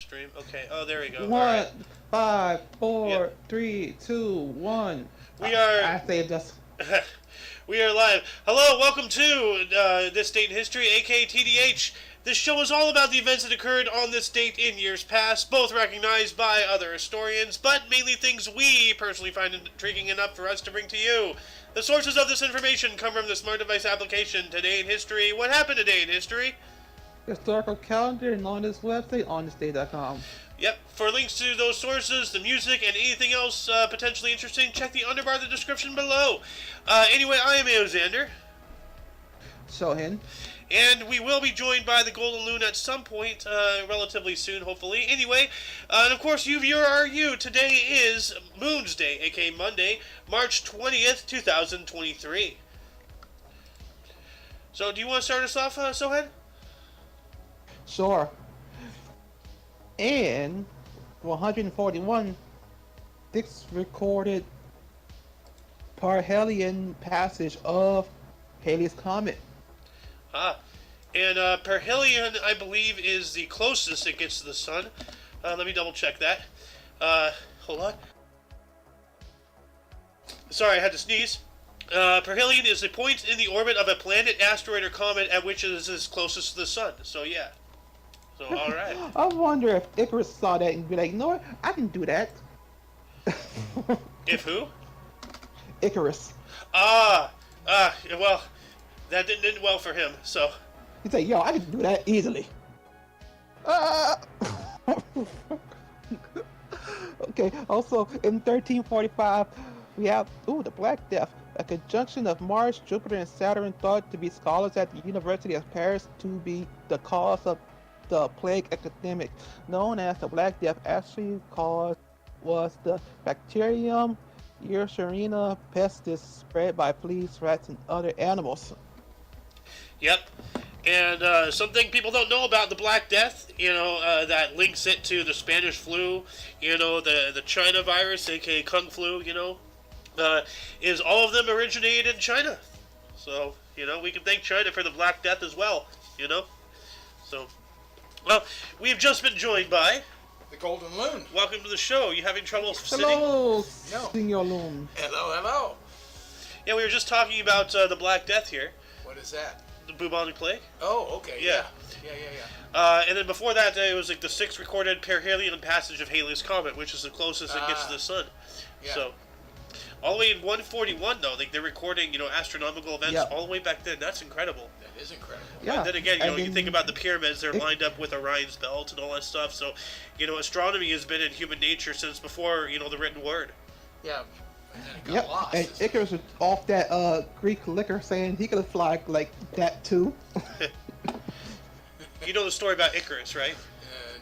Stream. Okay. Oh, there we go. All One, right. 5, 4, Yep. 3, 2, 1. We are. I say just. We are live. Hello, welcome to This Date in History, aka TDH. This show is all about the events that occurred on this date in years past, both recognized by other historians, but mainly things we personally find intriguing enough for us to bring to you. The sources of this information come from the smart device application Today in History. What happened today in history? Historical calendar and on this website, onthisday.com. Yep, for links to those sources, the music, and anything else potentially interesting, check the underbar of the description below. Anyway, I am Alexander. Shohin. And we will be joined by the Golden Loon at some point, relatively soon, hopefully. Anyway, and of course, you viewer are you. Today is Moon's Day, aka Monday, March 20th, 2023. So, do you want to start us off, Sohan? Sure. In 141, six recorded perihelion passage of Halley's Comet. And perihelion, I believe, is the closest it gets to the sun. Let me double check that. Hold on. Sorry, I had to sneeze. Perihelion is the point in the orbit of a planet, asteroid, or comet at which it is closest to the sun. So, yeah. So, alright. I wonder if Icarus saw that and be like, you know what? I can do that. If who? Icarus. Well, that didn't end well for him, so. He's like, yo, I can do that easily. Okay, also in 1345, we have, the Black Death, a conjunction of Mars, Jupiter, and Saturn thought to be scholars at the University of Paris to be the cause of the plague epidemic, known as the Black Death. Actually was the bacterium Yersinia pestis spread by fleas, rats, and other animals. Yep. And something people don't know about the Black Death, that links it to the Spanish flu, the China virus, aka Kung flu, is all of them originated in China. So, we can thank China for the Black Death as well, So, well, we've just been joined by the Golden Loon. Welcome to the show. You having trouble sitting? Hello, No. Senor Loon. Hello. Yeah, we were just talking about the Black Death here. What is that? The bubonic plague. Oh, okay. Yeah. And then before that, it was like the sixth recorded perihelion passage of Halley's Comet, which is the closest it gets to the sun. Yeah. So, all the way in 141, though, they're recording, astronomical events all the way back then. That's incredible. That is incredible. Yeah. And then again, you think about the pyramids, they're lined up with Orion's belt and all that stuff. So, astronomy has been in human nature since before, the written word. Yeah. And then it got Yep, lost. and Icarus was off that Greek liquor saying he could fly like that too. You know the story about Icarus, right?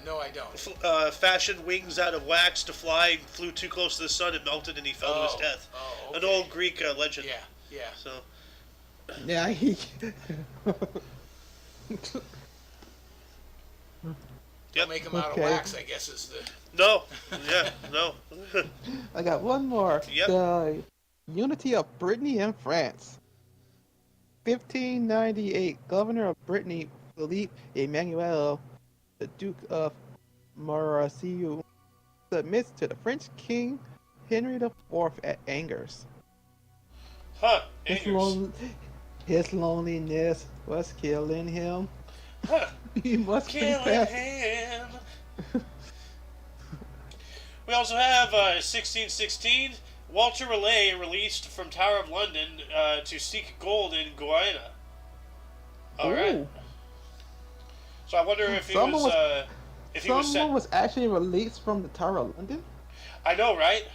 No, I don't. Fashioned wings out of wax to fly, flew too close to the sun and melted, and he fell to his death. Oh, okay. An old Greek legend. Yeah. So, Yeah, he. yep. Make them out of Okay. wax, I guess is the... No. Yeah, no. I got one more. Yep. The unity of Brittany and France. 1598, Governor of Brittany, Philippe Emmanuel, the Duke of Morasiu, submits to the French King Henry IV at Angers. Huh. His, Angers. his loneliness was killing him. Huh. He must be Killing fast. him. We also have 1616. Walter Raleigh released from Tower of London to seek gold in Guyana. All right. Ooh. So I wonder if he Someone was if he was Someone sent. was actually released from the Tower of London. I know, right?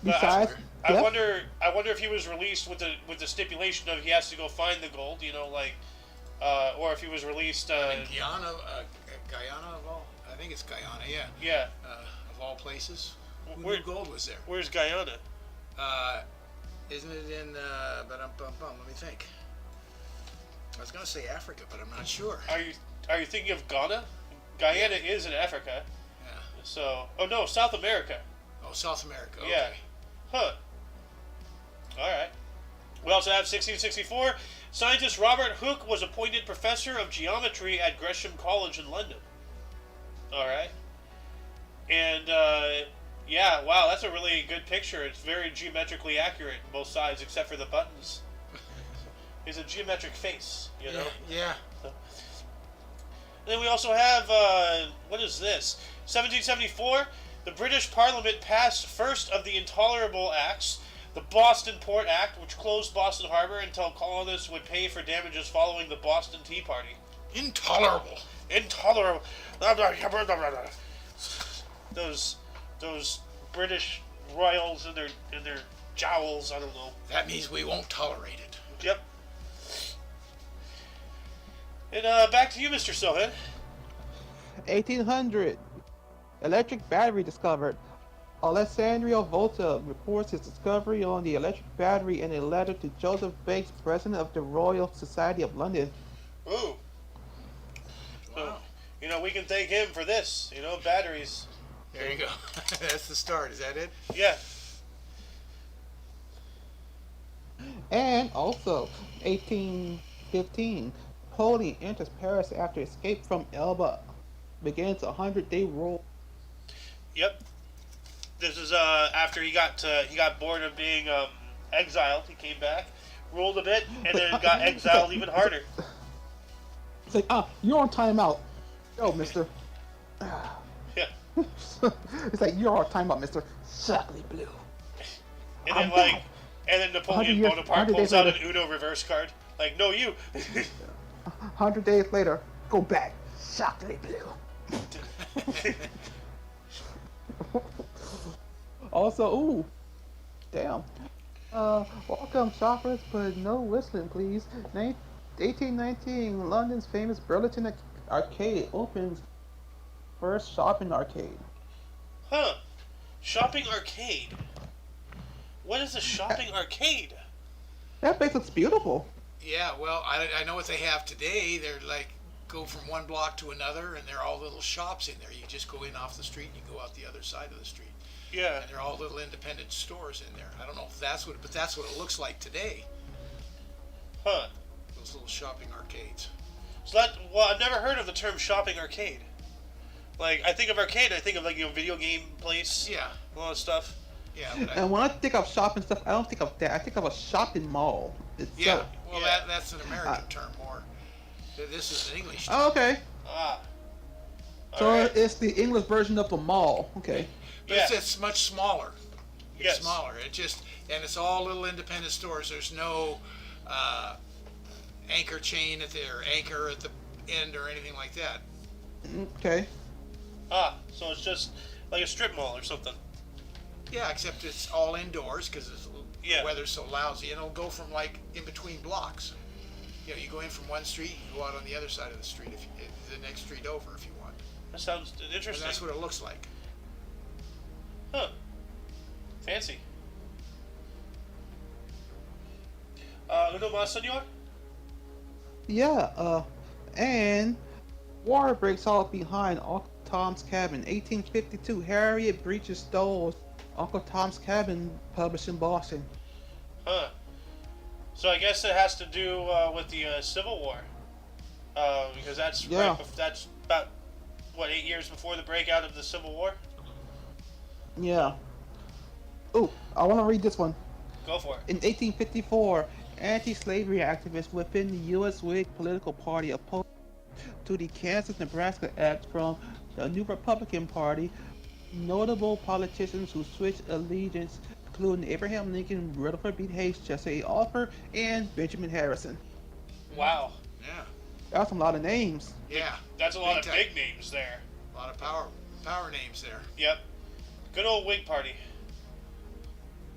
Besides, I Death? wonder if he was released with the stipulation of he has to go find the gold, or if he was released. Guyana of all... I think it's Guyana, yeah. Yeah. Of all places. Who Where- knew gold was there? Where's Guyana? Isn't it in... let me think. I was going to say Africa, but I'm not sure. Are you thinking of Ghana? Guyana is in Africa. Yeah. So, no, South America. Oh, South America, okay. Yeah. Huh. All right. We also have 1664. Scientist Robert Hooke was appointed professor of geometry at Gresham College in London. All right. And yeah, wow, that's a really good picture. It's very geometrically accurate on both sides, except for the buttons. It's a geometric face, you know. Yeah. And then we also have what is this? 1774. The British Parliament passed first of the intolerable acts, the Boston Port Act, which closed Boston Harbor until colonists would pay for damages following the Boston Tea Party. Intolerable. Intolerable. Those British royals and their jowls. I don't know. That means we won't tolerate it. Yep. And back to you, Mr. Sohan. 1800. Electric battery discovered. Alessandro Volta reports his discovery on the electric battery in a letter to Joseph Banks, president of the Royal Society of London. Ooh. Wow. So, we can thank him for this. Batteries. There you go. That's the start. Is that it? Yeah. And also, 1815. Napoleon enters Paris after escape from Elba. Begins a 100-day rule. Yep. This is after he got bored of being exiled. He came back, ruled a bit, and then got exiled even harder. It's like, you're on timeout. Yo, mister. Yeah. It's like, you're on timeout, mister. Chocolate blue. And then Napoleon Bonaparte pulls out an Uno reverse card. Like, no, you. 100 days later, go back. Chocolate blue. Also, ooh, damn. Welcome shoppers, but no whistling, please. 1819, London's famous Burlington Arcade opens first shopping arcade. Huh. Shopping arcade. What is a shopping arcade? That place looks beautiful. Yeah, well, I know what they have today. They're like, go from one block to another, and they're all little shops in there. You just go in off the street, and you go out the other side of the street. Yeah. And they're all little independent stores in there. I don't know if that's what, but that's what it looks like today. Huh. Those little shopping arcades. So I've never heard of the term shopping arcade. Like, I think of arcade, I think of video game place. Yeah. A lot of stuff. Yeah. And when I think of shopping stuff, I don't think of that. I think of a shopping mall itself. Yeah. Well, Yeah. that's an American term more. This is an English term. Oh, okay. Ah. So Alright. it's the English version of the mall. Okay. But Yeah. it's much smaller. It's Yes. smaller. And it's all little independent stores. There's no anchor chain or anchor at the end or anything like that. Okay. Ah, so it's just like a strip mall or something. Yeah, except it's all indoors because Yeah. the weather's so lousy, and it'll go from like in between blocks. You go in from one street, you go out on the other side of the street, the next street over if you want. That sounds And interesting. that's what it looks like. Huh. Fancy. Uno más, senor? Yeah. And war breaks out behind Uncle Tom's Cabin. 1852. Harriet Beecher Stowe's Uncle Tom's Cabin, published in Boston. Huh. So I guess it has to do with the Civil War. Because that's Yeah. that's about 8 years before the breakout of the Civil War. Yeah. Ooh, I want to read this one. Go for it. In 1854, anti-slavery activists within the U.S. Whig political party opposed to the Kansas-Nebraska Act from the New Republican Party. Notable politicians who switched allegiance including Abraham Lincoln, Rutherford B. Hayes, Jesse A. Alford, and Benjamin Harrison. Wow. Yeah. That's a lot of names. Yeah. That's a lot of time. big names there. A lot of power names there. Yep. Good old Whig Party.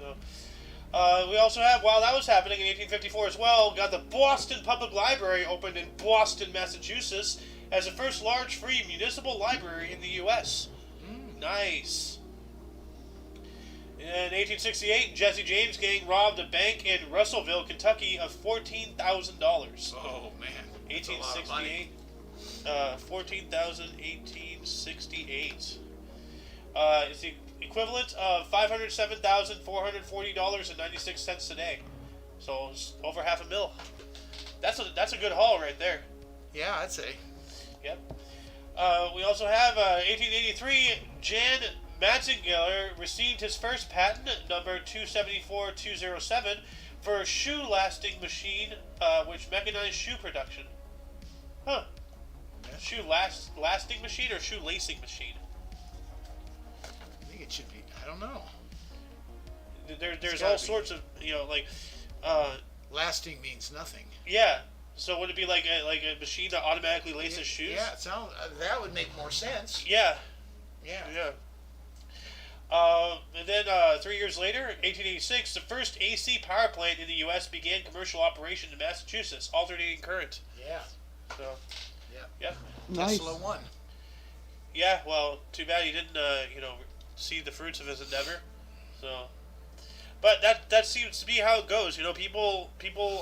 So, we also have, while that was happening in 1854 as well, got the Boston Public Library opened in Boston, Massachusetts, as the first large free municipal library in the U.S. Nice. In 1868, Jesse James gang robbed a bank in Russellville, Kentucky of $14,000. Oh man. That's a lot of 1868. money. 14,000, 1868. It's the equivalent of $507,440.96 today. So it's over $500,000. That's a good haul right there. Yeah, I'd say. Yep. We also have 1883. Jan Matzingler received his first patent, number 274207, for a shoe lasting machine, which mechanized shoe production. Huh. Shoe lasting machine or shoe lacing machine? I think it should be. I don't know. There's gotta all be. sorts of, like, Lasting means nothing. yeah. So would it be like a machine that automatically laces shoes? Yeah, it sounds. That would make more sense. Yeah. Yeah. Yeah. And then 3 years later, 1886, the first AC power plant in the U.S. began commercial operation in Massachusetts, alternating current. Yeah. So, Yeah. yep. Nice. Tesla won. Yeah. Well, too bad he didn't, see the fruits of his endeavor. So, but that seems to be how it goes. People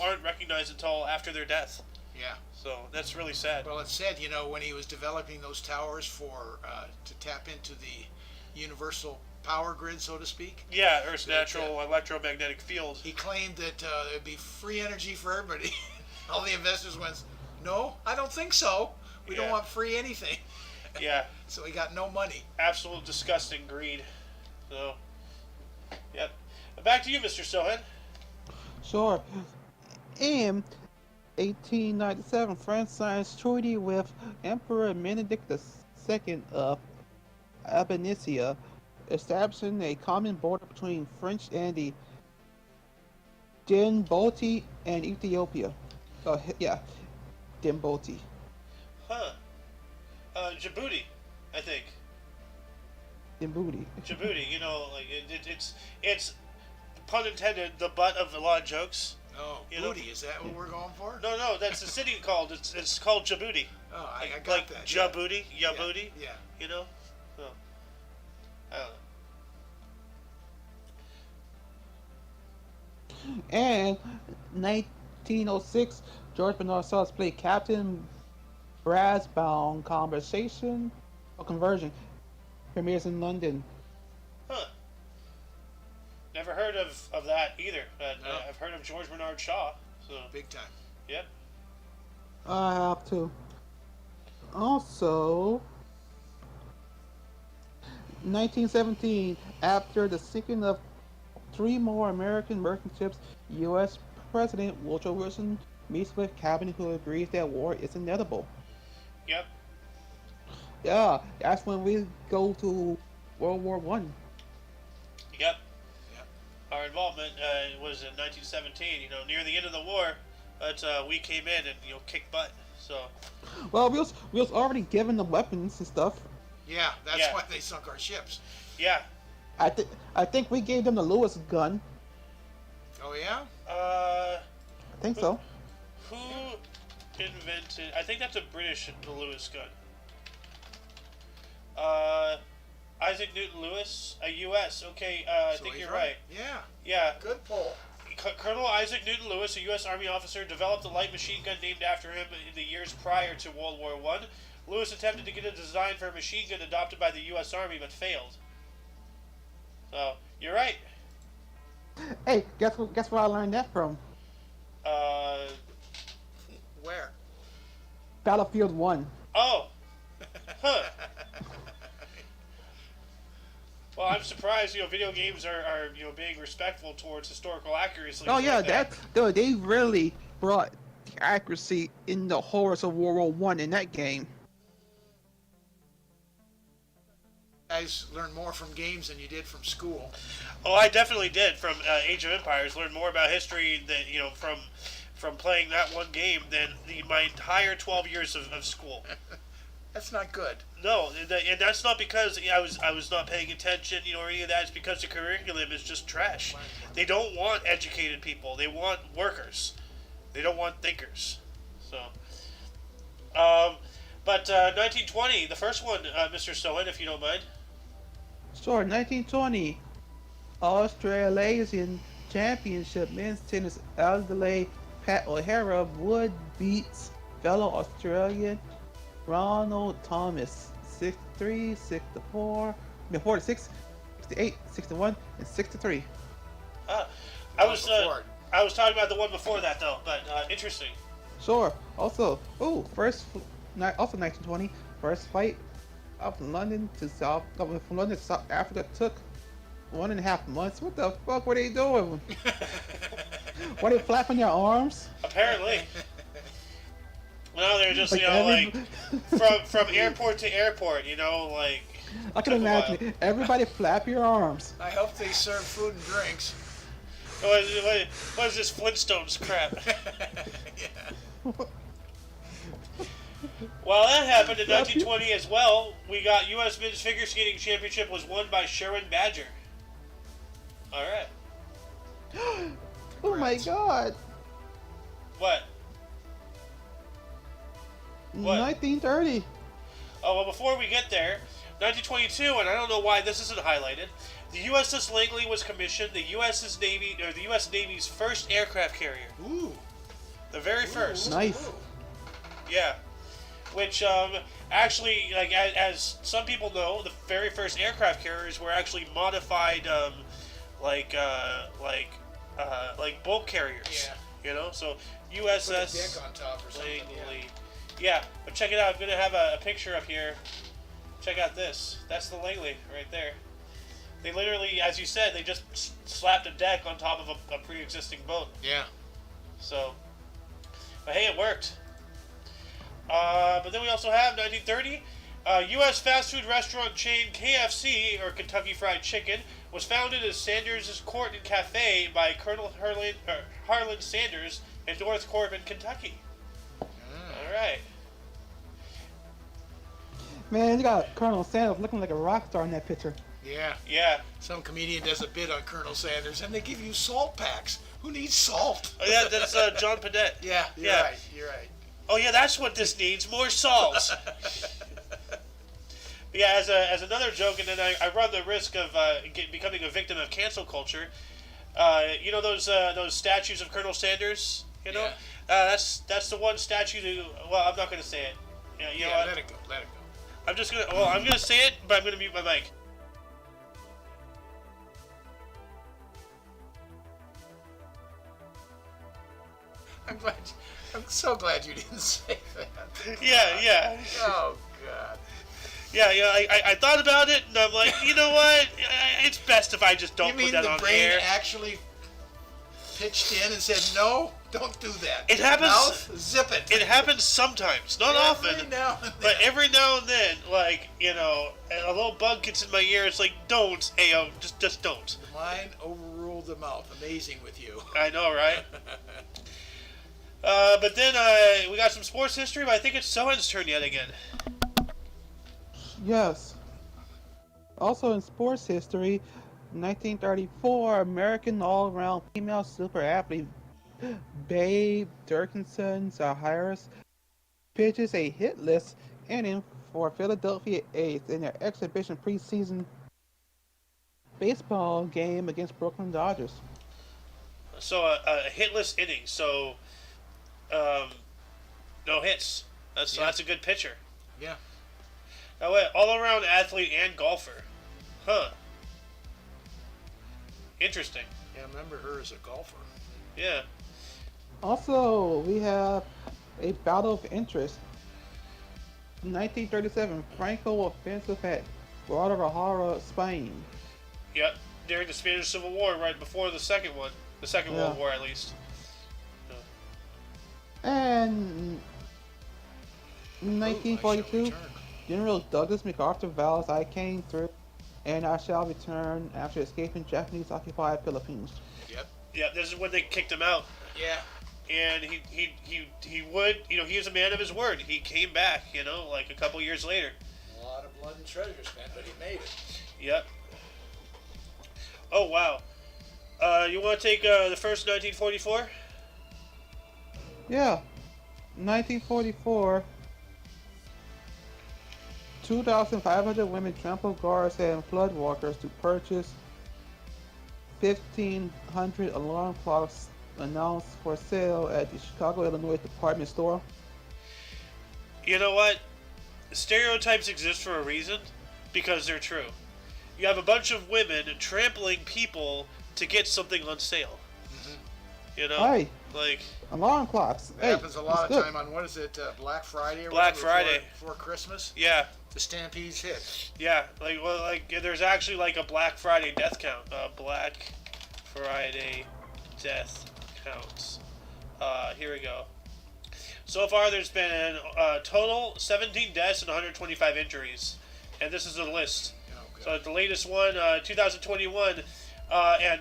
aren't recognized until after their death. Yeah. So that's really sad. Well, it said, when he was developing those towers for to tap into the universal power grid, so to speak, Yeah, Earth's natural electromagnetic field. he claimed that it'd be free energy for everybody. All the investors went, "No, I don't think so. We don't Yeah. want free anything." Yeah, So he got no money. absolute disgusting greed. So, yep. Back to you, Mr. Sohan. Sure. In 1897, France signs treaty with Emperor Benedict II of Albania, establishing a common border between French and the Djibouti and Ethiopia. Yeah, Djibouti. Huh. Djibouti, I think. Djibouti. Djibouti, it's pun intended, the butt of a lot of jokes. Oh, You know- booty, is that what we're going for? No, that's the city called. It's called Djibouti. Oh, I got Like that. Djibouti, Yeah. Djibouti. Yeah. So, I don't know. And 1906, George Bernard Shaw played Captain Brassbound Conversation or Conversion. Premieres in London. Huh. Never heard of that either. No. I've heard of George Bernard Shaw. So, Big time. yep. I have to. Also, 1917, after the sinking of 3 more American merchant ships, U.S. President Woodrow Wilson meets with cabinet who agrees that war is inevitable. Yep. Yeah, that's when we go to World War One. Yep. Yep. Our involvement was in 1917. Near the end of the war, but we came in and kicked butt. So, Well, we was already given the weapons and stuff. Yeah, that's Yeah. why they sunk our ships. yeah. I think we gave them the Lewis gun. Oh yeah. I think so. Who invented? I think that's a British Lewis gun. Isaac Newton Lewis, a U.S. Okay, I So think he's you're right. Yeah. Yeah. Good pull. Colonel Isaac Newton Lewis, a U.S. Army officer, developed a light machine gun named after him in the years prior to World War I. Lewis attempted to get a design for a machine gun adopted by the U.S. Army, but failed. So, you're right. Hey, guess where I learned that from? Uh, Where? Battlefield 1. oh. Huh. Well, I'm surprised, video games are being respectful towards historical accuracy. Oh like yeah, that. dude, they really brought the accuracy in the horrors of World War One in that game. Guys learn more from games than you did from school. Oh, I definitely did from Age of Empires. Learn more about history than from playing that one game than my entire 12 years of school. That's not good. No, and that's not because I was not paying attention, or any of that. It's because the curriculum is just trash. They don't want educated people. They want workers. They don't want thinkers. So, but 1920, the first one, Mr. Sohan, if you don't mind. Sure, 1920, Australasian Championship men's tennis Adelaide Pat O'Hara Wood beats fellow Australian Ronald Thomas 6-3, 6-4, 46, 68, 61, and 6-3. I was Before. I was talking about the one before that though, but interesting. Sure. Also, also 1920, first flight from London to South Africa took 1.5 months. What the fuck were they doing? Were they flapping their arms? Apparently. No, they're just, Like like, from airport to airport, like, I can took a while. imagine everybody flap your arms. I hope they serve food and drinks. What is this Flintstones crap? Yeah. Well, that happened in 1920 as well. We got U.S. Men's Figure Skating Championship was won by Sherwin Badger. All right. Oh my god. What? What? 1930. Oh, well, before we get there, 1922, and I don't know why this isn't highlighted, the USS Langley was commissioned the U.S. Navy's first aircraft carrier. Ooh. The very first. Nice. Ooh. Yeah. Which, actually, like, as some people know, the very first aircraft carriers were actually modified, like bulk carriers. Yeah. So Put a USS deck on top or something. Langley. Yeah, but check it out. I'm going to have a picture up here. Check out this. That's the Langley right there. They literally, as you said, they just slapped a deck on top of a pre-existing boat. Yeah. So, but hey, it worked. But then we also have 1930. U.S. fast food restaurant chain KFC, or Kentucky Fried Chicken, was founded as Sanders' Court and Cafe by Colonel Harlan Sanders in North Corbin, Kentucky. All right. Man, you got Colonel Sanders looking like a rock star in that picture. Yeah. Yeah. Some comedian does a bit on Colonel Sanders, and they give you salt packs. Who needs salt? Oh, yeah, that's John Padette. Yeah, you're right. You're right. Oh, yeah, that's what this needs, more salt. Yeah, as another joke, and then I run the risk of becoming a victim of cancel culture. Those statues of Colonel Sanders. Yeah. That's the one statue. Well, I'm not going to say it. Yeah, you know what? Let it go. Let it go. I'm gonna say it, but I'm gonna mute my mic. I'm so glad you didn't say that. Yeah. Oh God. Yeah. I thought about it, and I'm like, you know what? It's best if I just don't You put mean that the on brain air. actually pitched in and said, "No, don't do that." It happens. Mouth, zip it. It happens sometimes, not often. Every now and then. But every now and then, like, a little bug gets in my ear. It's like, don't, Ayo, just don't. Mine overruled the mouth. Amazing with you. I know, right? But then we got some sports history, but I think it's Sohan's turn yet again. Yes. Also in sports history, 1934, American all-around female super athlete Babe Durkinson Zahiris pitches a hitless inning for Philadelphia A's in their exhibition preseason baseball game against Brooklyn Dodgers. So a hitless inning. So no hits. That's a good pitcher. Yeah. Now wait, all-around athlete and golfer. Huh. Interesting. Yeah, I remember her as a golfer. Yeah. Also, we have a battle of interest. 1937, Franco offensive at Guadalajara, Spain. Yep. During the Spanish Civil War, right before the second one. The Second World War, at least. And 1942, General Douglas MacArthur vows, "I came through, and I shall return," after escaping Japanese-occupied Philippines. Yep. Yeah, this is when they kicked him out. Yeah. And he would, he was a man of his word. He came back, like a couple years later. A lot of blood and treasure spent, but he made it. Yep. Oh, wow. You want to take the first 1944? Yeah. 1944, 2,500 women trampled guards and flood walkers to purchase 1,500 alarm clocks announced for sale at the Chicago, Illinois department store. You know what? Stereotypes exist for a reason, because they're true. You have a bunch of women trampling people to get something on sale. You know, Hey, like alarm clocks. It Hey, happens a lot it's of good. time on, what is it, Black Friday or Black whatever, Friday. before Christmas. yeah, The stampedes hit. yeah, like there's actually like a Black Friday death count. Black Friday death counts. Here we go. So far, there's been total 17 deaths and 125 injuries, and this is a list. Oh, So God. the latest one, 2021, and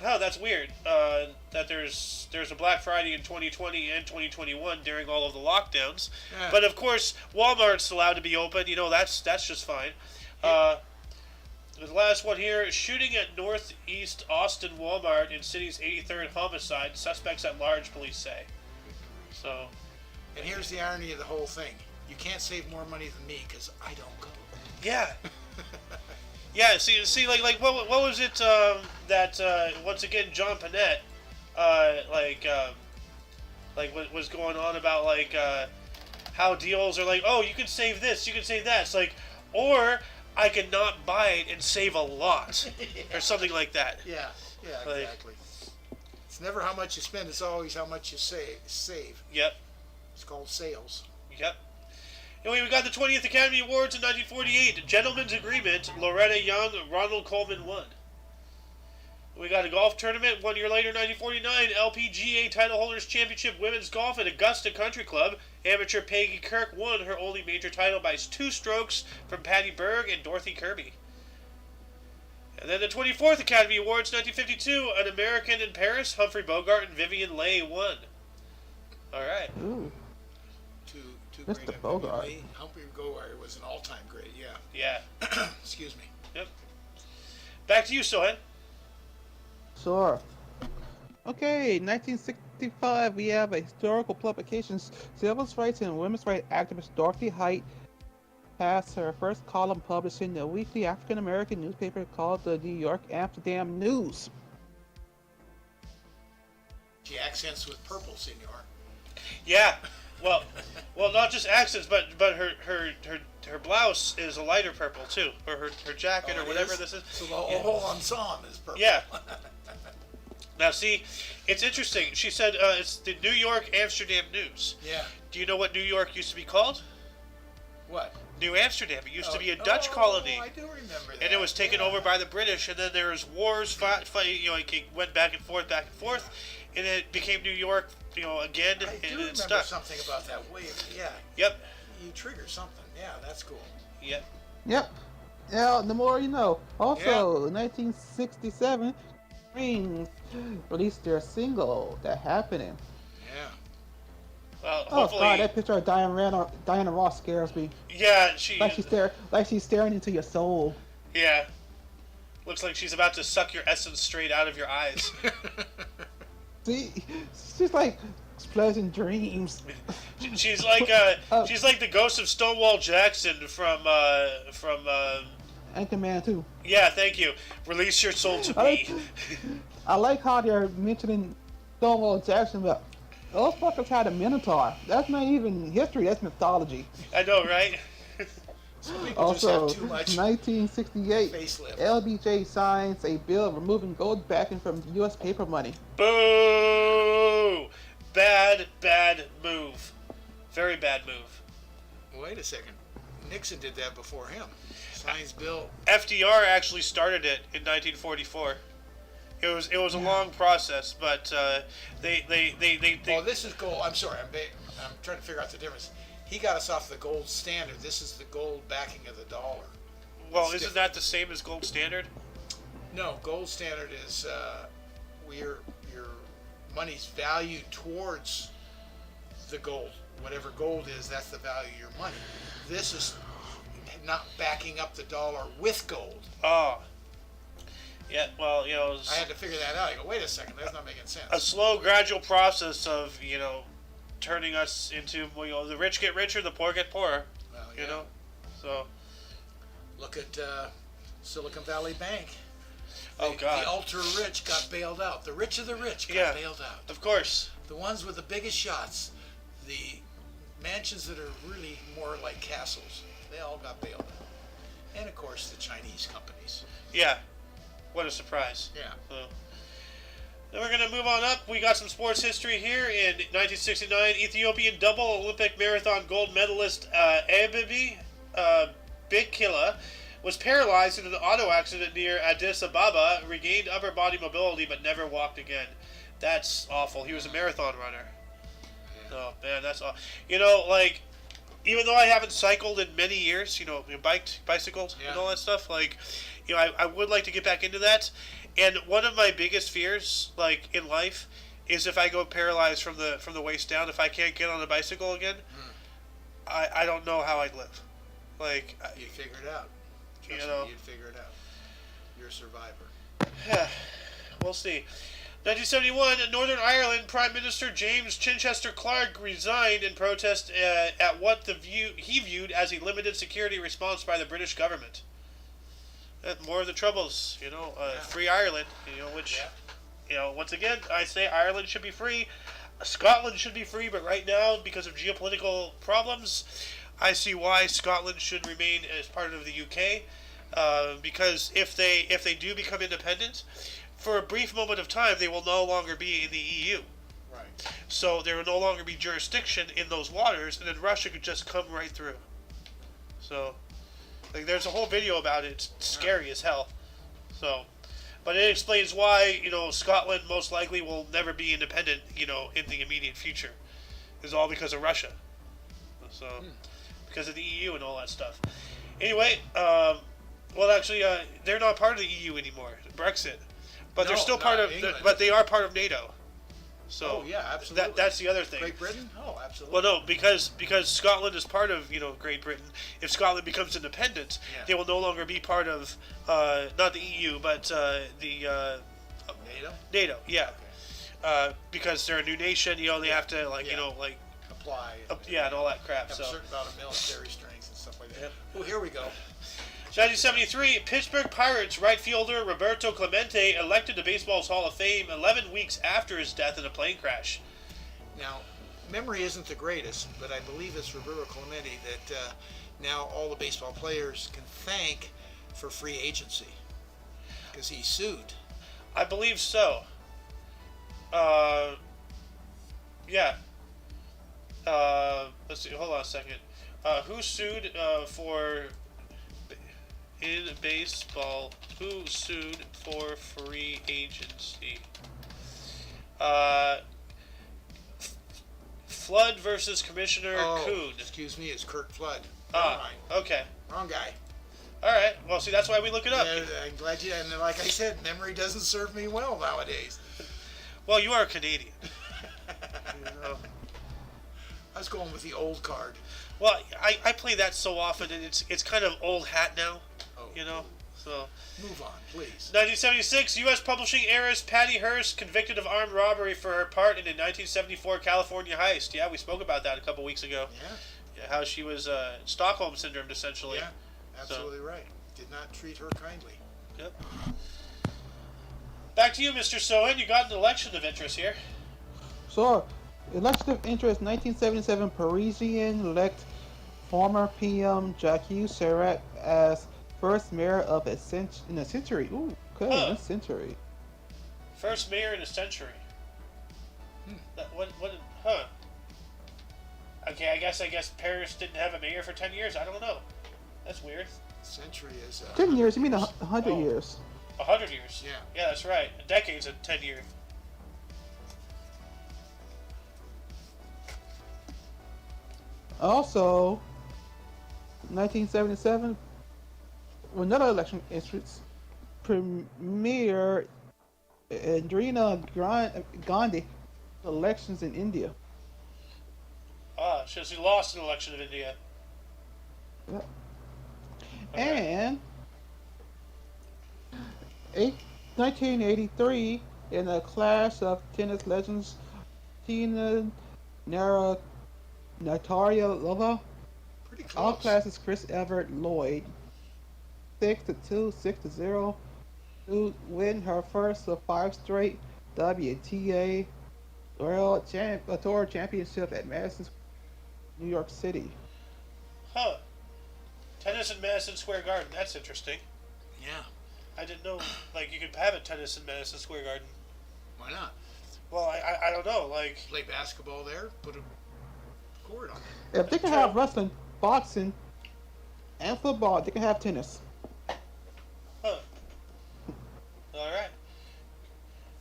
oh, that's weird. That there's a Black Friday in 2020 and 2021 during all of the lockdowns, Yeah. but of course Walmart's allowed to be open. You know, that's just fine. The last one here: shooting at Northeast Austin Walmart in city's 83rd homicide. Suspects at large, police say. So, And here's the irony of the whole thing. You can't save more money than me because I don't go. yeah. Yeah, see, like what was it that once again John Panette, what was going on about how deals are like, oh, you can save this, you can save that. It's like, or I can not buy it and save a lot, or something like that. Yeah, Like- exactly. It's never how much you spend, it's always how much you save. Yep, It's called sales. yep. Anyway, we got the 20th Academy Awards in 1948. Gentleman's Agreement. Loretta Young, Ronald Coleman won. We got a golf tournament 1 year later, 1949. LPGA Title Holders Championship Women's Golf at Augusta Country Club. Amateur Peggy Kirk won her only major title by 2 strokes from Patty Berg and Dorothy Kirby. And then the 24th Academy Awards, 1952. An American in Paris. Humphrey Bogart and Vivian Leigh won. All right. Ooh, Two Mr. great. Bogart. Humphrey Bogart was an all-time great. Yeah. Yeah. Excuse me. Yep. Back to you, Sohan. sure. Okay, 1965, we have a historical publications. Civil rights and women's rights activist Dorothy Height has her first column published in the weekly African American newspaper called the New York Amsterdam News. She accents with purple, senor. Yeah. Well, not just accents, but her blouse is a lighter purple too, or her jacket Oh, or it whatever is? this is. So the whole ensemble is purple. Yeah. Now see, it's interesting. She said it's the New York Amsterdam News. Yeah. Do you know what New York used to be called? What? New Amsterdam. It used to be a Dutch colony. I do remember that. And it was taken over by the British, and then there was wars, fight, you know, it went back and forth, and it became New York, you know, again, I do and it remember stuck. something about that wave. Yeah. Yep, You trigger something. Yeah, that's cool. yep. Yep. Yeah, the more you know. Also, in 1967, Rings released their single, That Happening. Yeah. Well, Oh hopefully, god, that picture of Diana Ross scares me. yeah, Like she's staring into your soul. yeah. Looks like she's about to suck your essence straight out of your eyes. See, she's like pleasant dreams. She's like she's like the ghost of Stonewall Jackson from Anchorman too. yeah, thank you. Release your soul to I me. like, I like how they're mentioning Stonewall Jackson, but those fuckers had a Minotaur. That's not even history, that's mythology. I know, right? Some people Also, just have too much 1968, facelift. LBJ signs a bill removing gold backing from U.S. paper money. Boo! Bad move. Very bad move. Wait a second. Nixon did that before him. Signs bill. FDR actually started it in 1944. It was a long process, but they Oh, this is gold. I'm sorry. I'm trying to figure out the difference. He got us off the gold standard. This is the gold backing of the dollar. well, It's isn't that the same as gold standard? No, gold standard is where your money's valued towards the gold. Whatever gold is, that's the value of your money. This is not backing up the dollar with gold. Oh. Yeah, well, you know, it's I had to figure that out. I go, wait a second, that's not making a sense. slow, gradual process of, you know, turning us into, well, you know, the rich get richer, the poor get poorer. Well, You yeah. know, so Look at Silicon Valley Bank. oh god, The ultra rich got bailed out. The rich of the rich got Yeah. bailed out. of course, The ones with the biggest shots, the mansions that are really more like castles, they all got bailed out. And of course, the Chinese companies. yeah. What a surprise. Yeah. So, Then we're going to move on up. We got some sports history here. In 1969, Ethiopian double Olympic marathon gold medalist Abibi Bikila was paralyzed in an auto accident near Addis Ababa, regained upper body mobility, but never walked again. That's awful. He was a marathon runner. Oh, man, that's awful. You know, like, even though I haven't cycled in many years, you know, bicycled and all that stuff, like, you know, I would like to get back into that. And one of my biggest fears, like, in life, is if I go paralyzed from the waist down, if I can't get on a bicycle again, I don't know how I'd live. Like, you'd figure it out. Trust you know, me, you'd figure it out. You're a survivor. We'll see. 1971, Northern Ireland Prime Minister James Chichester Clark resigned in protest at what he viewed as a limited security response by the British government. More of the troubles, you know. Free Ireland, you know, which, you know, once again, I say Ireland should be free. Scotland should be free, but right now, because of geopolitical problems, I see why Scotland should remain as part of the UK. Because if they do become independent, for a brief moment of time, they will no longer be in the EU. Right. So there will no longer be jurisdiction in those waters, and then Russia could just come right through. So, like, there's a whole video about it. It's scary as hell. So, but it explains why, you know, Scotland most likely will never be independent, you know, in the immediate future. It's all because of Russia. So, because of the EU and all that stuff. Anyway, well, actually, they're not part of the EU anymore. Brexit. But they're still part of, but they are part of NATO. So absolutely. That's the other thing. Great Britain? Oh, absolutely. Well, no, because Scotland is part of, you know, Great Britain. If Scotland becomes independent, they will no longer be part of not the EU, but the NATO. NATO, yeah. Okay. Because they're a new nation, you know, they have to you know, like apply. And all that crap. Have So a certain amount of military strength and stuff like that. Yep. Oh, here we go. 1973, Pittsburgh Pirates right fielder Roberto Clemente elected to baseball's Hall of Fame 11 weeks after his death in a plane crash. Now, memory isn't the greatest, but I believe it's Roberto Clemente that now all the baseball players can thank for free agency because he sued. I believe so. Yeah. Let's see. Hold on a second. Who sued for in baseball? Who sued for free agency? Flood versus Commissioner Kuhn. Excuse me, it's Kurt Flood. Okay. Wrong guy. All right. Well, see, that's why we look it up. Yeah, I'm glad you. And like I said, memory doesn't serve me well nowadays. Well, you are Canadian. You know. I was going with the old card. Well, I play that so often, and it's kind of old hat now. You know, so. Move on, please. 1976, U.S. publishing heiress Patty Hearst convicted of armed robbery for her part in a 1974 California heist. Yeah, we spoke about that a couple weeks ago. Yeah, how she was Stockholm syndrome, essentially. Yeah, absolutely right. Did not treat her kindly. Yep. Back to you, Mr. Sohan. You got an election of interest here. So, election of interest 1977 Parisian elect former PM Jacques Chirac as first mayor of in a century. Ooh, okay, a century. First mayor in a century. What? Okay, I guess Paris didn't have a mayor for 10 years. I don't know. That's weird. Century is 10 years? You mean 100 years? 100 years. Yeah. Yeah, that's right. A decade's a 10 years. Also, 1977, another election interest, Premier Indira Gandhi elections in India. So she lost an election in India. Yep. Okay. And 1983, in a clash of tennis legends, Tina Navratilova pretty close. outclasses Chris Evert Lloyd 6-2, 6-0 to win her first of 5 straight WTA Tour Championship at Madison, New York City. Huh. Tennis in Madison Square Garden. That's interesting. Yeah. I didn't know, like, you could have a tennis in Madison Square Garden. Why not? Well, I don't know. Like, Play basketball there. Put a court on it. If they can True. have wrestling, boxing, and football, they can have tennis. huh? All right.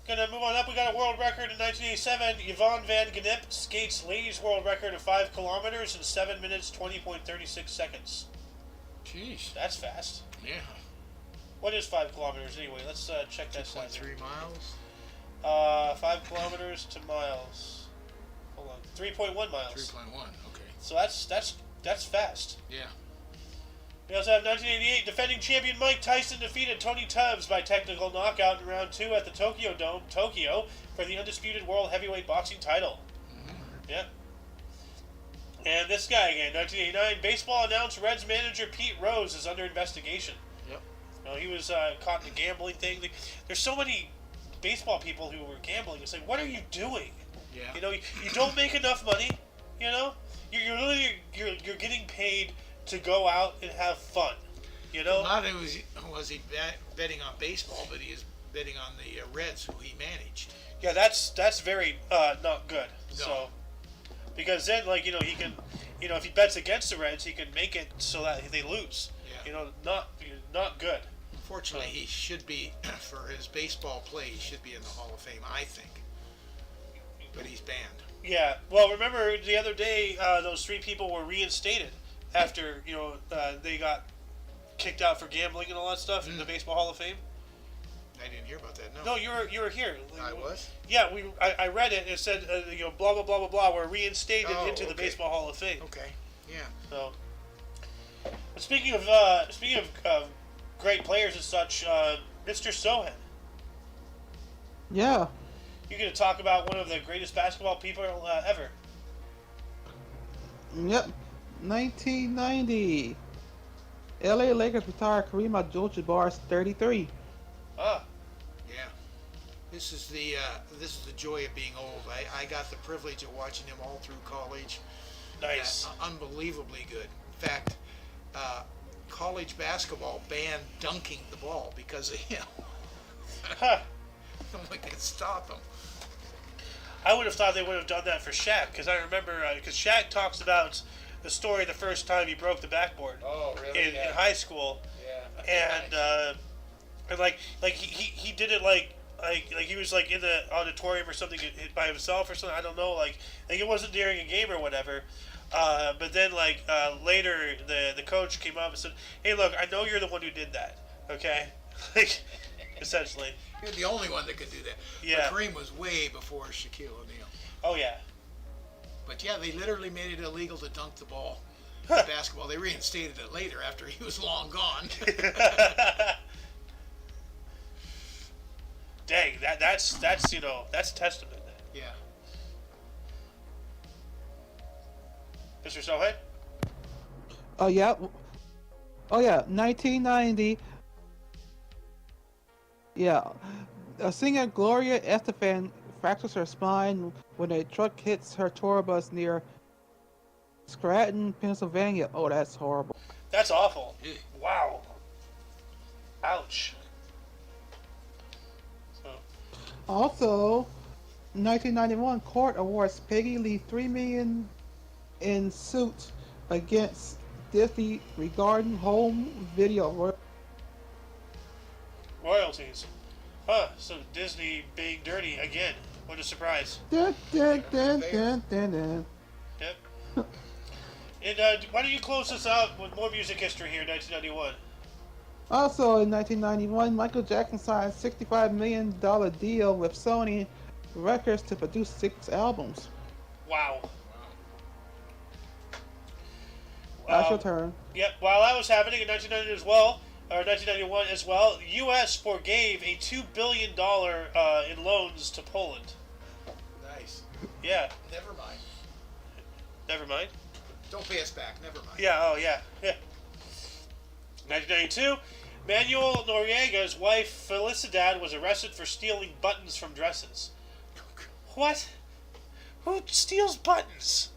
Gonna move on up. We got a world record in 1987. Yvonne Van Gennep skates ladies' world record of 5 kilometers in 7 minutes 20.36 seconds. Jeez. That's fast. Yeah. What is 5 kilometers anyway? Let's check that out. 2.3 miles. 5 kilometers to miles. Hold on. 3.1 miles. 3.1. Okay. So that's fast. Yeah. We also have 1988 defending champion Mike Tyson defeated Tony Tubbs by technical knockout in round 2 at the Tokyo Dome, Tokyo, for the undisputed world heavyweight boxing title. Yeah. And this guy again, 1989, baseball announced Reds manager Pete Rose is under investigation. Yep. He was caught in a gambling thing. There's so many baseball people who were gambling. It's like, what are you doing? Yeah. You don't make enough money. You're literally you're getting paid to go out and have fun. Not only was he betting on baseball, but he is betting on the Reds, who he managed. Yeah, that's very not good. No. So, because then he can, if he bets against the Reds, he can make it so that they lose. Yeah. Not good. Unfortunately, he should be, for his baseball play, he should be in the Hall of Fame, I think. But he's banned. Yeah. Well, remember the other day, those 3 people were reinstated after they got kicked out for gambling and all that stuff in the Baseball Hall of Fame. I didn't hear about that. No. No, you were here. I was. Yeah, I read it. It said blah blah blah blah blah. We're reinstated into the okay. Baseball Hall of Fame. Okay. Yeah. So, but speaking of great players and such, Mr. Sohan, Yeah. you're going to talk about one of the greatest basketball people ever. Yep. 1990. LA Lakers retired Kareem Abdul-Jabbar's 33. Ah, Yeah. This is the joy of being old. I got the privilege of watching him all through college. nice. Unbelievably good. In fact, college basketball banned dunking the ball because of him. Huh. No one could stop him. I would have thought they would have done that for Shaq, because I remember because Shaq talks about the story the first time he broke the backboard Oh, really? in high school, Yeah. and like he did it like he was like in the auditorium or something by himself or something. I don't know, like it wasn't during a game or whatever. But then later the coach came up and said, "Hey, look, I know you're the one who did that. Okay." Like, essentially. You're the only one that could do that. Yeah. But Kareem was way before Shaquille O'Neal. Oh yeah. But yeah, they literally made it illegal to dunk the ball in basketball. They reinstated it later after he was long gone. Dang, that's testament. Yeah. Mr. Sohail? Oh yeah. Oh yeah. 1990. Yeah. Singer Gloria Estefan fractures her spine when a truck hits her tour bus near Scranton, Pennsylvania. Oh, that's horrible. That's awful. Yeah. Wow. Ouch. So, Also, 1991 court awards Peggy Lee $3 million in suit against Disney regarding home video. royalties. Huh, so Disney being dirty again. What a surprise. Dun, dun, dun, dun, dun, dun. Yep. And why don't you close this out with more music history here in 1991? Also, in 1991, Michael Jackson signed a $65 million deal with Sony Records to produce 6 albums. Wow. That's your turn. Yep, while that was happening in 1990 as well, or 1991 as well, the U.S. forgave a $2 billion in loans to Poland. Nice. Yeah, Never mind. never mind. Don't pay us back. Never mind. Yeah, oh yeah, yeah. 1992, Manuel Noriega's wife Felicidad was arrested for stealing buttons from dresses. What? Who steals buttons?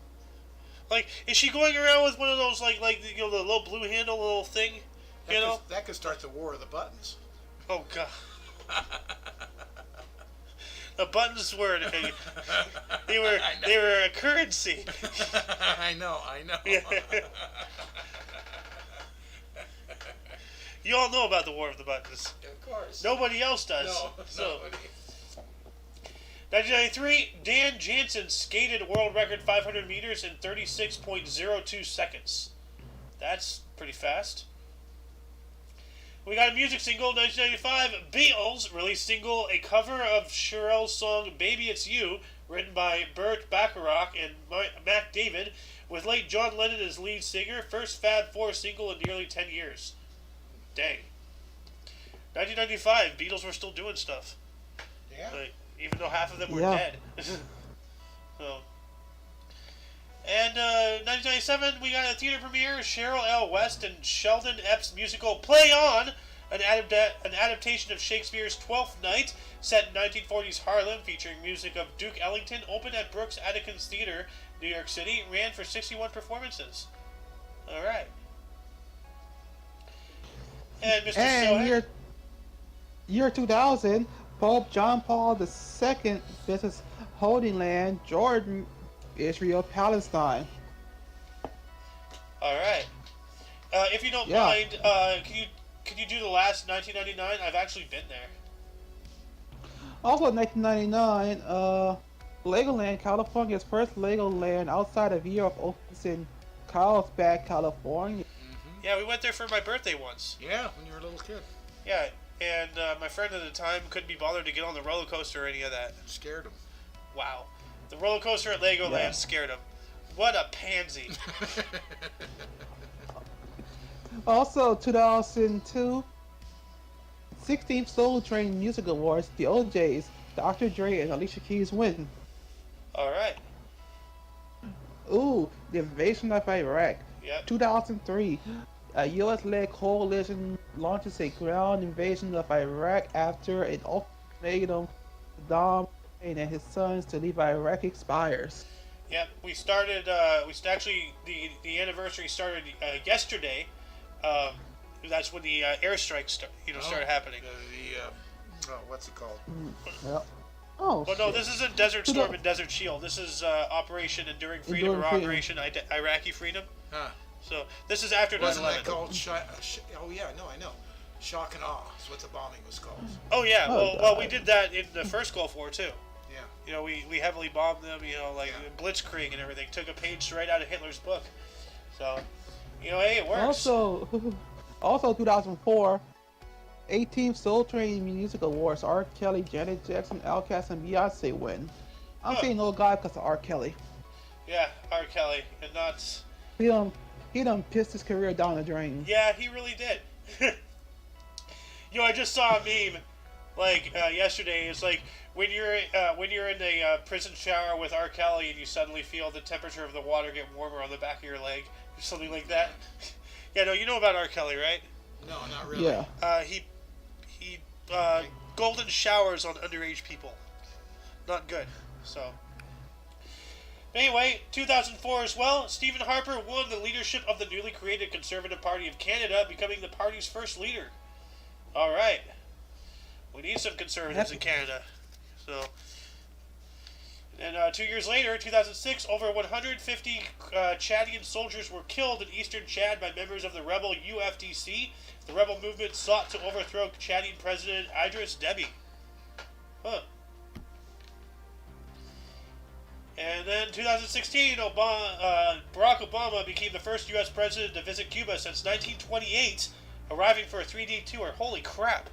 Like, is she going around with one of those the little blue handle little thing? That could start the war of the buttons. Oh god. The buttons were they were a currency. I know. Yeah. You all know about the War of the Buttons. Of course. Nobody else does. No, So, nobody. 1993, Dan Jansen skated world record 500 meters in 36.02 seconds. That's pretty fast. We got a music single, 1995. Beatles released single, a cover of Cheryl's song "Baby It's You," written by Burt Bacharach and Mac David, with late John Lennon as lead singer. First Fab Four single in nearly 10 years. Dang. 1995, Beatles were still doing stuff. Yeah. Like, even though half of them were Yeah. dead. So. And 1997, we got a theater premiere, Cheryl L. West and Sheldon Epps' musical Play On, an adaptation of Shakespeare's Twelfth Night, set in 1940s Harlem, featuring music of Duke Ellington, opened at Brooks Atkinson Theater, New York City, ran for 61 performances. Alright. And Mr. And Sohan. year 2000, Pope John Paul II visits Holy Land, Jordan, Israel, Palestine. Alright. If you don't Yeah. mind, can you do the last 1999? I've actually been there. Also in 1999, Legoland, California's first Legoland outside of Europe opens in Carlsbad, California. Yeah, we went there for my birthday once. Yeah, when you were a little kid. Yeah, and my friend at the time couldn't be bothered to get on the roller coaster or any of that. Scared him. Wow. The roller coaster at Legoland Yeah. scared him. What a pansy. Also 2002, 16th Soul Train Music Awards, the OJs, Dr. Dre and Alicia Keys win. Alright. Ooh, the invasion of Iraq. Yep. 2003, a U.S.-led coalition launches a ground invasion of Iraq after an ultimatum to Saddam Hussein and his sons to leave Iraq expires. Yep. We started, the anniversary started yesterday. That's when the airstrikes started happening. What's it called? Yep. Oh, Well, no, shit. this isn't Desert Storm and Desert Shield. This is Operation Enduring Freedom or Enduring Operation Iraqi Freedom. Huh. So this is after 9/11. Wasn't that called oh yeah, no, I know. Shock and Awe is what the bombing was called. Oh yeah, Oh, well we God. did that in the first Gulf War too. Yeah. You know, we heavily bombed them. You know, like Yeah. Blitzkrieg and everything. Took a page right out of Hitler's book. So, you know, hey, it works. Also 2004, 18th Soul Train Music Awards, R. Kelly, Janet Jackson, Outkast, and Beyonce win. I'm Huh. saying no God because of R. Kelly. Yeah, R. Kelly, and not. He done pissed his career down the drain. Yeah, he really did. You know, I just saw a meme, like yesterday. It's like when you're in a prison shower with R. Kelly and you suddenly feel the temperature of the water get warmer on the back of your leg, or something like that. Yeah, no, you know about R. Kelly, right? No, not really. Yeah. He golden showers on underage people. Not good. So. Anyway, 2004 as well, Stephen Harper won the leadership of the newly created Conservative Party of Canada, becoming the party's first leader. All right. We need some conservatives in Canada. So. And 2 years later, 2006, over 150 Chadian soldiers were killed in eastern Chad by members of the rebel UFDC. The rebel movement sought to overthrow Chadian President Idris Deby. Huh. And then 2016, Barack Obama became the first U.S. president to visit Cuba since 1928, arriving for a 3-day tour. Holy crap.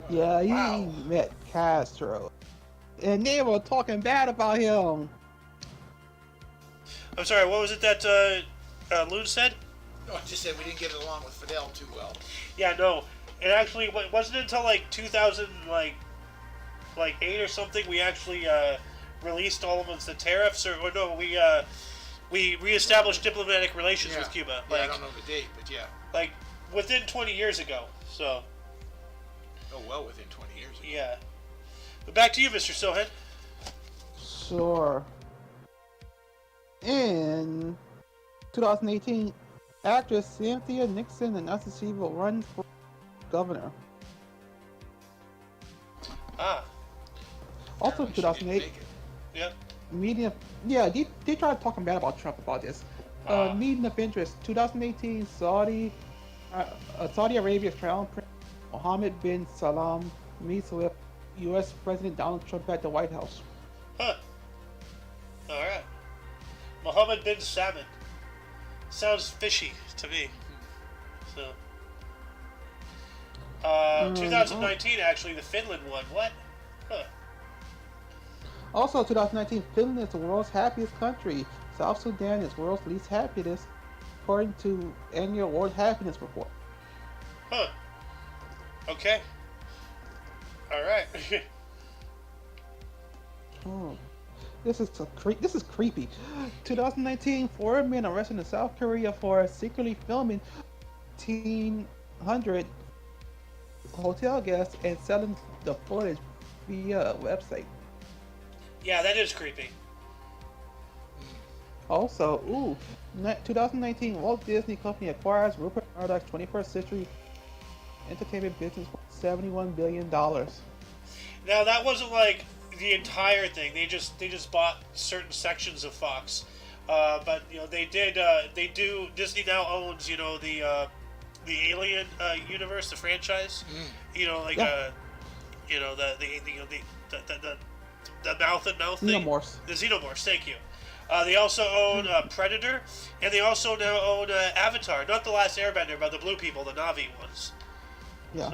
Yeah, he Wow. met Castro. And they were talking bad about him. I'm sorry, what was it that Loon said? No, I just said we didn't get along with Fidel too well. Yeah, no. It actually wasn't until like 2000, like 8 or something, we actually released all of the tariffs, or no, we reestablished diplomatic relations with Cuba. Yeah, I don't know the date, but yeah. Like within 20 years ago. So Oh, well within 20 years ago. yeah. But back to you, Mr. Sohan. Sure. In 2018, actress Cynthia Nixon announced she will run for governor. Ah. Also, Apparently she didn't 2008, make it. Yep. meeting. Yeah, they tried talking bad about Trump about this. Ah. Meeting of interest. 2018, Saudi Arabia's Crown Prince Mohammed bin Salman meets with U.S. President Donald Trump at the White House. Huh. All right. Mohammed bin Salman. Sounds fishy to me. So. 2019, actually, the Finland one. What? Huh. Also, 2019, Finland is the world's happiest country. South Sudan is world's least happiest, according to annual World Happiness Report. Huh. Okay. All right. Oh, this is creepy. 2019, four men arrested in South Korea for secretly filming 1,500 hotel guests and selling the footage via a website. Yeah, that is creepy. Also, 2019, Walt Disney Company acquires Rupert Murdoch's 21st Century Entertainment business for $71 billion. Now that wasn't like the entire thing. They just bought certain sections of Fox. But you know they do. Disney now owns the Alien universe, the franchise. You know like Yeah. The mouth and mouth thing. Xenomorphs. The Xenomorphs. Thank you. They also own Predator, and they also now own Avatar. Not the Last Airbender, but the blue people, the Na'vi ones. Yeah.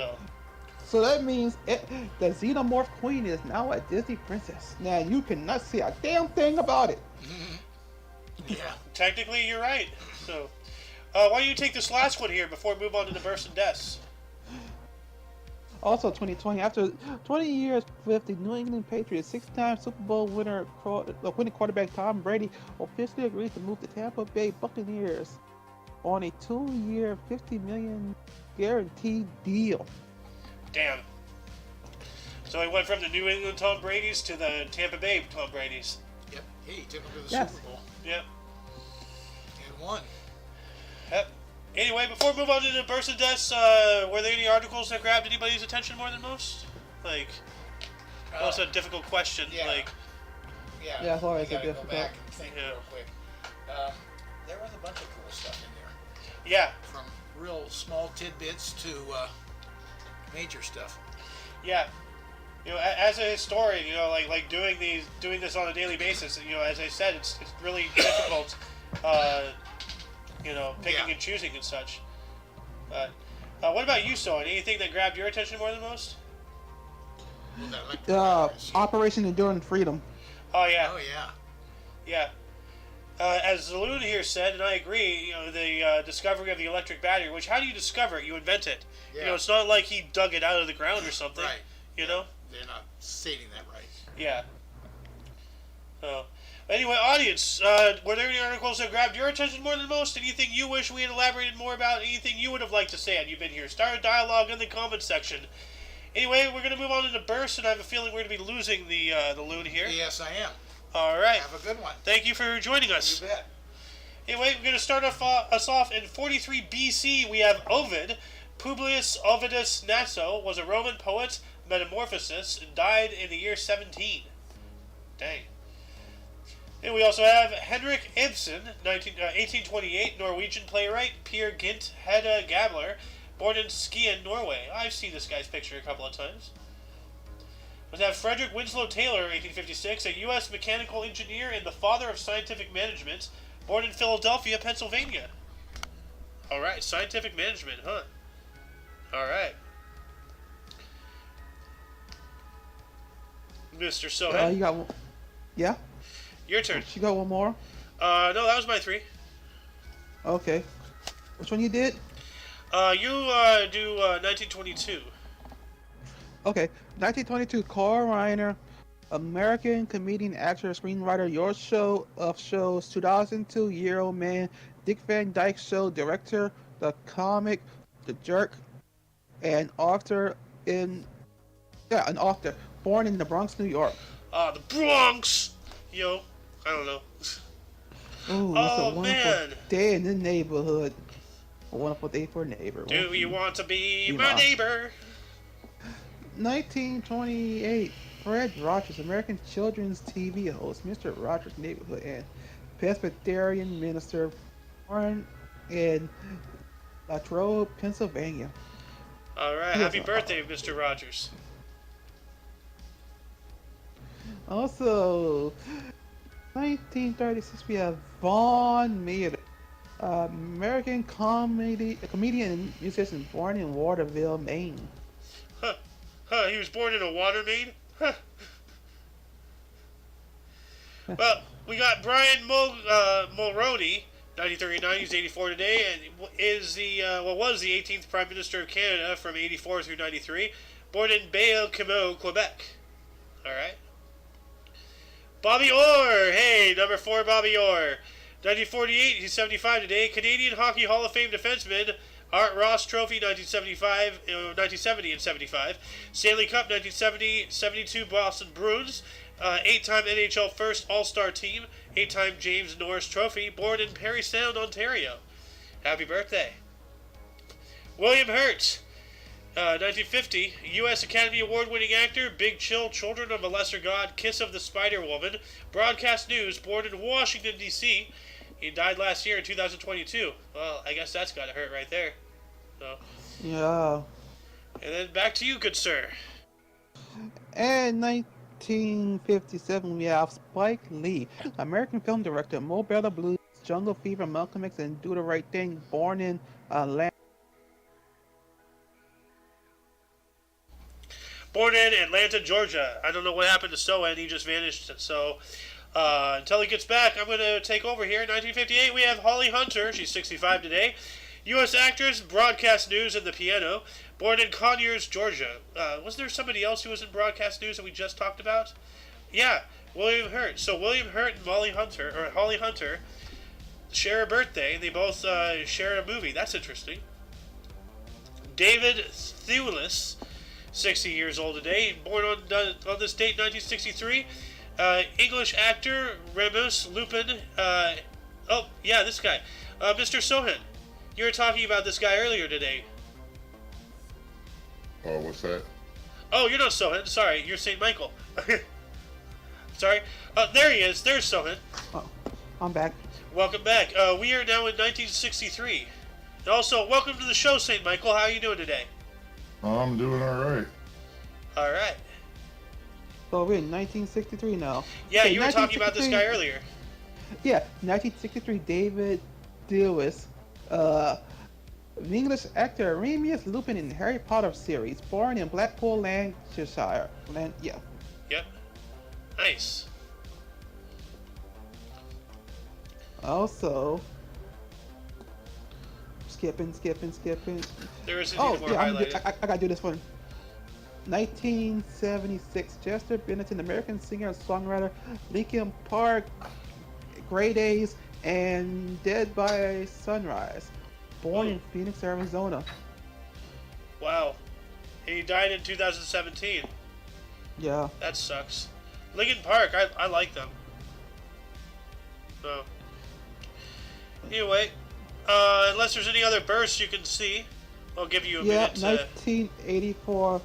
So that means the Xenomorph Queen is now a Disney princess. Now you cannot say a damn thing about it. Yeah. Technically, you're right. So, why don't you take this last one here before we move on to the births and deaths? Also, 2020, after 20 years with the New England Patriots, six-time Super Bowl winning quarterback Tom Brady officially agreed to move to Tampa Bay Buccaneers on a 2-year, $50 million guaranteed deal. Damn. So he went from the New England Tom Brady's to the Tampa Bay Tom Brady's. Yep. Hey, he took him to the Yes. Super Bowl Yep. and won. Yep. Anyway, before we move on to the births and deaths, were there any articles that grabbed anybody's attention more than most? Like, that's a difficult question. Yeah. Like, Yeah, it's always you gotta a go difficult- back and think Yeah. real quick. There was a bunch of cool stuff in there, yeah, from real small tidbits to major stuff. yeah. You know, as a historian, you know, like doing this on a daily basis. You know, as I said, it's really difficult. You know, picking Yeah. and choosing and such. But what about you, Soen? Anything that grabbed your attention more than most? Well, that electric virus. Operation Enduring Freedom. Oh yeah, Oh yeah. yeah. As Zaloon here said, and I agree, you know, the discovery of the electric battery, which how do you discover it? You invent it. You know, Yeah. it's not like he dug it out of the ground or something. Right. You know? They're not stating that right. Yeah. Anyway, audience, were there any articles that grabbed your attention more than most? Anything you wish we had elaborated more about? Anything you would have liked to say had you been here? Start a dialogue in the comments section. Anyway, we're going to move on to the burst, and I have a feeling we're going to be losing the loon here. Yes, I am. All right. Have a good one. Thank you for joining us. You bet. Anyway, we're going to start us off in 43 BC. We have Ovid. Publius Ovidus Naso was a Roman poet, metamorphosis, and died in the year 17. Dang. And we also have Henrik Ibsen, 1828, Norwegian playwright, Peer Gynt Hedda Gabler, born in Skien, Norway. I've seen this guy's picture a couple of times. We have Frederick Winslow Taylor, 1856, a U.S. mechanical engineer and the father of scientific management, born in Philadelphia, Pennsylvania. All right, scientific management, huh? All right. Mr. Sohan, You got one. Yeah? your turn. You got one more? No, that was my 3. Okay. Which one you did? You do 1922. Okay. 1922, Carl Reiner, American comedian, actor, screenwriter, Your Show of Shows, 2002, Year-Old Man, Dick Van Dyke Show, director, The Comic, The Jerk, and an author, born in the Bronx, New York. The Bronx. Yo, I don't know. Ooh, it's Oh, a wonderful man. day in the neighborhood. A wonderful day for a neighbor. Do you want to be You my know. neighbor? 1928, Fred Rogers, American children's TV host, Mr. Rogers' Neighborhood, and Presbyterian minister, born in Latrobe, Pennsylvania. All right, He was happy birthday, Mr. Rogers. also 1936. We have Vaughn Miller, American comedian and musician, born in Waterville, Maine. Huh. Huh, he was born in a water main? Huh. Well, we got Brian Mulroney, 1939, he's 84 today, and is was the 18th Prime Minister of Canada from 84 through 93, born in Baie-Comeau, Quebec. Alright. Bobby Orr, hey, number 4 Bobby Orr. 1948, he's 75 today, Canadian Hockey Hall of Fame defenseman, Art Ross Trophy 1970 and 75, Stanley Cup 1970, 72 Boston Bruins, 8-time NHL First All-Star Team, 8-time James Norris Trophy, born in Parry Sound, Ontario. Happy birthday. William Hurt, 1950, U.S. Academy Award-winning actor, Big Chill, Children of a Lesser God, Kiss of the Spider Woman, broadcast news, born in Washington, D.C., he died last year in 2022. Well, I guess that's gotta hurt right there. So. Yeah. And then back to you, good sir. And 1957, we have Spike Lee, American film director, Mo Better Blues, Jungle Fever, Malcolm X, and Do the Right Thing, born in Atlanta. Born in Atlanta, Georgia. I don't know what happened to Sohan. He just vanished. So until he gets back, I'm going to take over here. In 1958, we have Holly Hunter. She's 65 today. U.S. actress, broadcast news, and the piano. Born in Conyers, Georgia. Was there somebody else who was in broadcast news that we just talked about? Yeah, William Hurt. So William Hurt and Holly Hunter share a birthday. They both share a movie. That's interesting. David Thewlis, 60 years old today, born on this date, 1963. English actor, Remus Lupin. This guy. Mr. Sohan. You were talking about this guy earlier today. Oh, what's that? Oh, you're not Sohan. Sorry, you're St. Michael. Sorry. There he is. There's Sohan. Oh, I'm back. Welcome back. We are now in 1963. And also, welcome to the show, St. Michael. How are you doing today? I'm doing all right. All right. So we're in 1963 now. Yeah, Okay, you were talking about this guy earlier. Yeah, 1963, David Lewis, an English actor, Remus Lupin in Harry Potter series, born in Blackpool, Lancashire. Yep. Nice. Also, skipping. There isn't Oh, any more yeah, highlighted. I gotta do this one. 1976, Chester Bennington, American singer and songwriter, Linkin Park, Grey Days, and Dead by Sunrise, born in Phoenix, Arizona. Wow. He died in 2017. Yeah. That sucks. Linkin Park, I like them. So. Anyway, unless there's any other bursts you can see, I'll give you a minute to... 1984,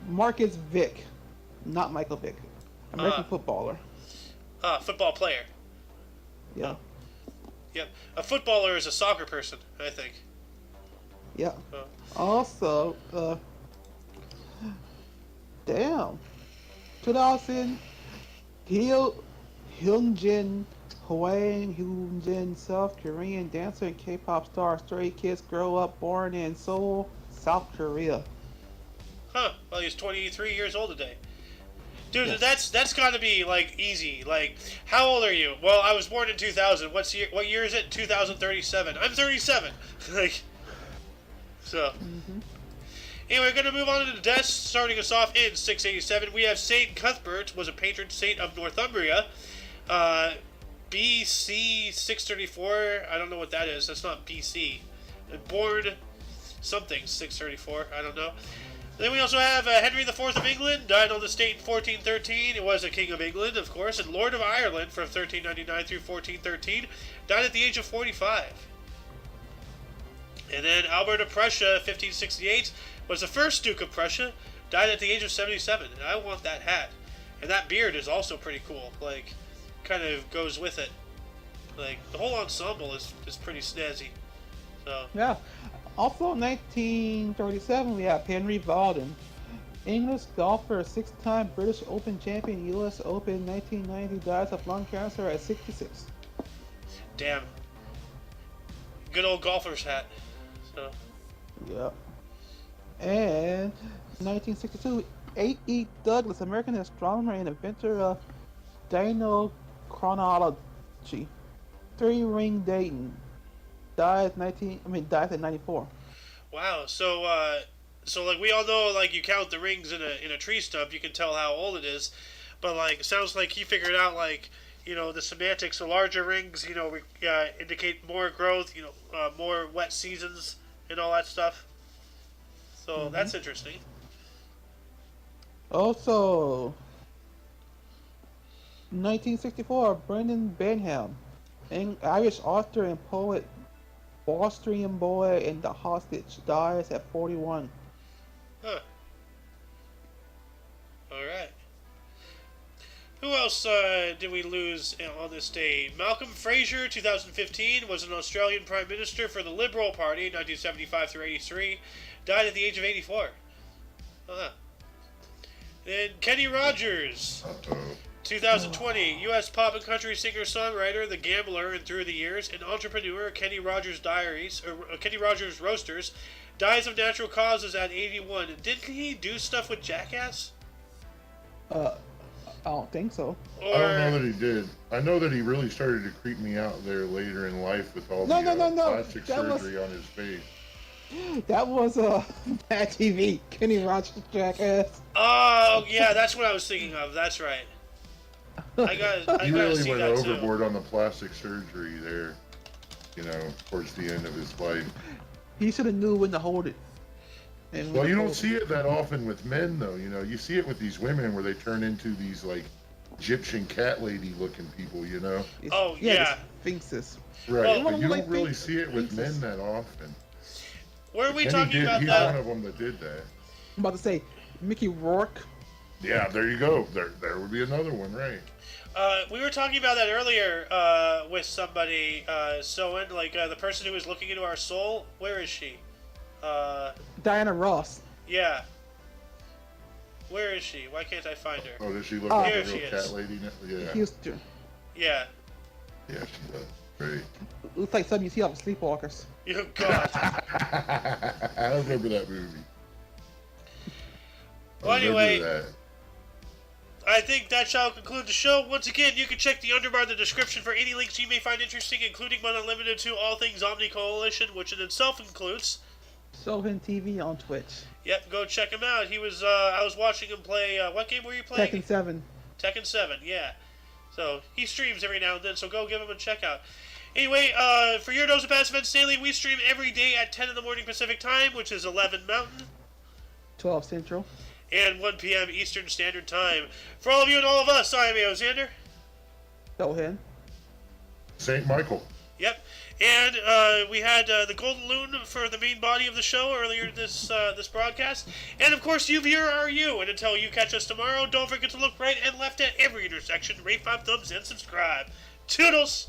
Marcus Vick, not Michael Vick, American footballer. Football player. Yeah. Yep. A footballer is a soccer person, I think. Yeah. Also, 2000, Hyunjin Hyunjin, South Korean dancer and K-pop star. Stray Kids grow up, born in Seoul, South Korea. Huh. Well, he's 23 years old today. Dude, Yes. that's got to be like easy. Like, how old are you? Well, I was born in 2000. What year is it? 2037. I'm 37. Like, so. Anyway, we're gonna move on to the deaths. Starting us off in 687, we have Saint Cuthbert, was a patron saint of Northumbria. BC 634. I don't know what that is. That's not BC. Born something 634. I don't know. Then we also have Henry IV of England, died on this date in 1413. He was a king of England, of course, and Lord of Ireland from 1399 through 1413. Died at the age of 45. And then Albert of Prussia, 1568, was the first Duke of Prussia. Died at the age of 77, and I want that hat. And that beard is also pretty cool. Like, kind of goes with it. Like, the whole ensemble is pretty snazzy. So, Yeah. Also, 1937, we have Henry Valden, English golfer, six-time British Open champion, U.S. Open 1990, dies of lung cancer at 66. damn. Good old golfer's hat. So, Yep. And 1962, A.E. Douglas, American astronomer and inventor of chronology, three-ring dating, dies at 94. wow. So like we all know, like you count the rings in a tree stump, you can tell how old it is. But like, it sounds like he figured out like, the semantics of larger rings, indicate more growth, more wet seasons and all that stuff. So that's interesting. Also, 1964, Brendan Benham, Irish author and poet, Austrian Boy and the Hostage, dies at 41. Huh. Alright. Who else did we lose on this day? Malcolm Fraser, 2015, was an Australian Prime Minister for the Liberal Party, 1975 through 83. Died at the age of 84. Huh. Then Kenny Rogers, 2020, U.S. pop and country singer-songwriter, The Gambler, and through the years, an entrepreneur. Kenny Rogers Kenny Rogers Roasters, dies of natural causes at 81. Didn't he do stuff with Jackass? I don't think so. Or, I don't know that he did. I know that he really started to creep me out there later in life with all No. plastic That was- surgery on his face. That was Mad TV. Kenny Rogers Jackass. Oh, yeah, that's what I was thinking of. That's right. I He gotta really see went that overboard on the plastic surgery there, towards the end of his life. He should have knew when to hold it. And Well, when you to don't hold see it that often with men, though. You see it with these women where they turn into these, like, Egyptian cat lady looking people, it. Oh, the yeah. Sphinxes. Right, Well, but you like don't really Finks- see it with Finks. men that often. Were we And talking about he's that? one of them that did that. I'm about to say, Mickey Rourke. Yeah, there you go. There would be another one, right? We were talking about that earlier with somebody. The person who was looking into our soul. Where is she? Diana Ross. Yeah. Where is she? Why can't I find her? Oh, does she look Oh, like here a she real is. cat lady now? Yeah. Houston. Yeah. Yeah, she does. Great. Looks like something you see on Sleepwalkers. Oh, God. I remember that movie. Well, I remember anyway, that. I think that shall conclude the show. Once again, you can check the underbar in the description for any links you may find interesting, including but not limited to all things OMNI Coalition, which in itself includes. Sohin TV on Twitch. Yep, go check him out. He was. I was watching him play. What game were you playing? Tekken 7. Tekken 7, yeah. So he streams every now and then, so go give him a check out. Anyway, for your dose of passive and Stanley, we stream every day at 10 in the morning Pacific Time, which is 11 Mountain, 12 Central. and 1 p.m. Eastern Standard Time. For all of you and all of us, I'm Xander. Sohin. St. Michael. Yep. And we had the Golden Loon for the main body of the show earlier this broadcast. And of course, you viewer are you. And until you catch us tomorrow, don't forget to look right and left at every intersection, rate 5 thumbs, and subscribe. Toodles!